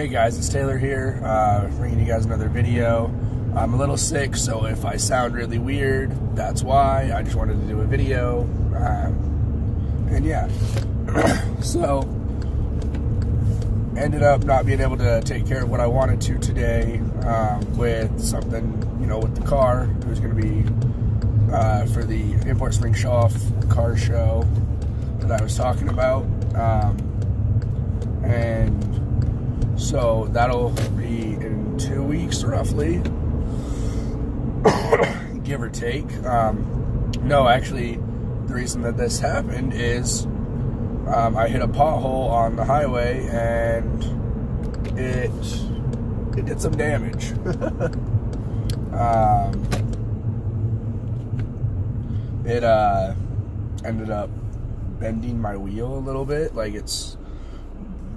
Hey guys, it's Taylor here, bringing you guys another video. I'm a little sick, so if I sound really weird, that's why. I just wanted to do a video, and yeah. So, ended up not being able to take care of what I wanted to today, with something, with the car. It was going to be for the Import Spring Show-Off car show that I was talking about, and so that'll be in 2 weeks, roughly, give or take. No, actually, the reason that this happened is I hit a pothole on the highway and it did some damage. It ended up bending my wheel a little bit. Like,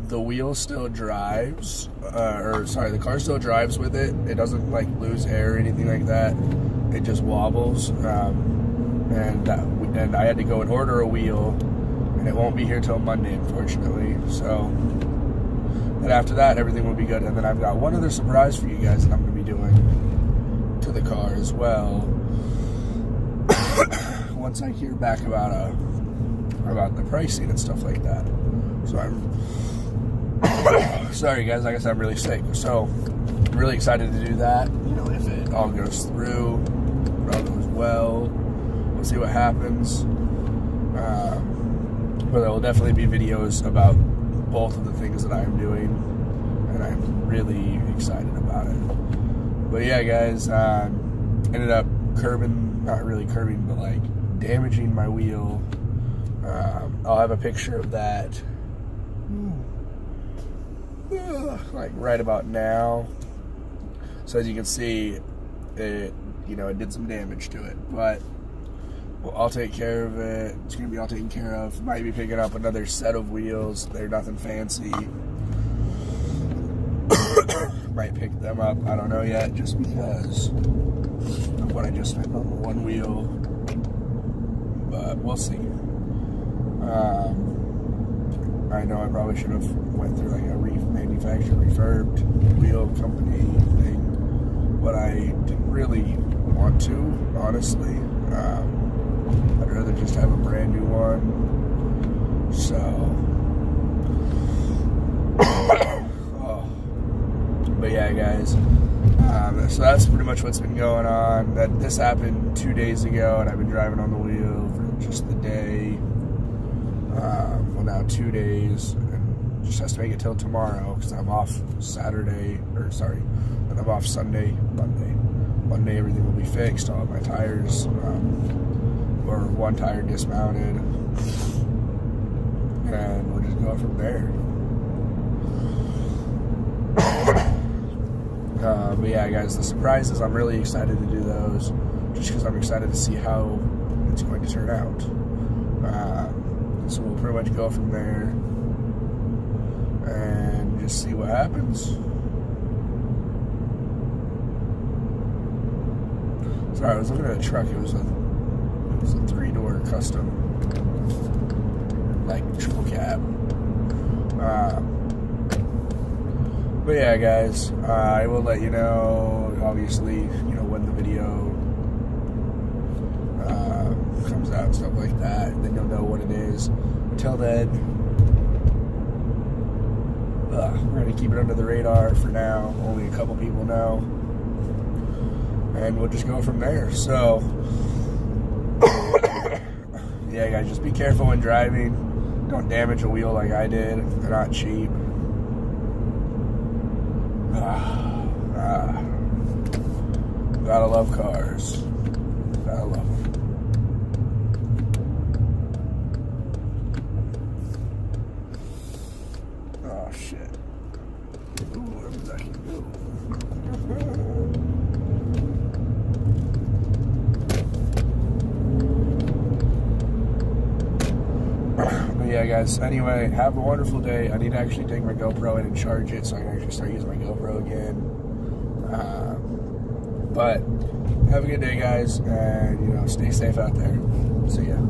the wheel still drives, the car still drives with it. It doesn't like lose air or anything like that. It just wobbles, and I had to go and order a wheel, and it won't be here till Monday, unfortunately. So, and after that, everything will be good. And then I've got one other surprise for you guys that I'm going to be doing to the car as well. Once I hear back about the pricing and stuff like that. So I'm sorry guys, like I said, I'm really sick. So I'm really excited to do that. If it all goes through, if it all goes well, we'll see what happens. But there will definitely be videos about both of the things that I'm doing, and I'm really excited about it. But yeah, guys, ended up not really curbing, but like damaging my wheel. I'll have a picture of that like right about now. So as you can see, it did some damage to it, but I'll take care of it. It's gonna be all taken care of. Might be picking up another set of wheels. They're nothing fancy. Might pick them up, I don't know yet, just because of what I just spent on the one wheel, but we'll see. I know I probably should have went through like a manufacturer refurbed wheel company thing, but I didn't really want to, honestly. I'd rather just have a brand new one. So, but yeah, guys. So that's pretty much what's been going on. This happened 2 days ago, and I've been driving on the wheel for just the day. Well, now 2 days, and just has to make it till tomorrow because I'm off and I'm off Sunday, Monday. Monday, everything will be fixed. All of my tires, or one tire dismounted, and we'll just go from there. But yeah, guys, the surprises, I'm really excited to do those, just because I'm excited to see how it's going to turn out. So we'll pretty much go from there and just see what happens. Sorry, I was looking at a truck. It was a 3-door custom, like triple cab. But yeah, guys, I will let you know, obviously, when the video comes out and stuff like that, and then you'll know what it is. Until then, we're going to keep it under the radar for now. Only a couple people know. And we'll just go from there. So, yeah, guys, just be careful when driving. Don't damage a wheel like I did. They're not cheap. Gotta love cars. Gotta love them. Oh, shit. Ooh, where was I can go? But yeah, guys, anyway, have a wonderful day. I need to actually take my GoPro in and charge it so I can actually start using my GoPro again. But have a good day, guys, and stay safe out there. See ya.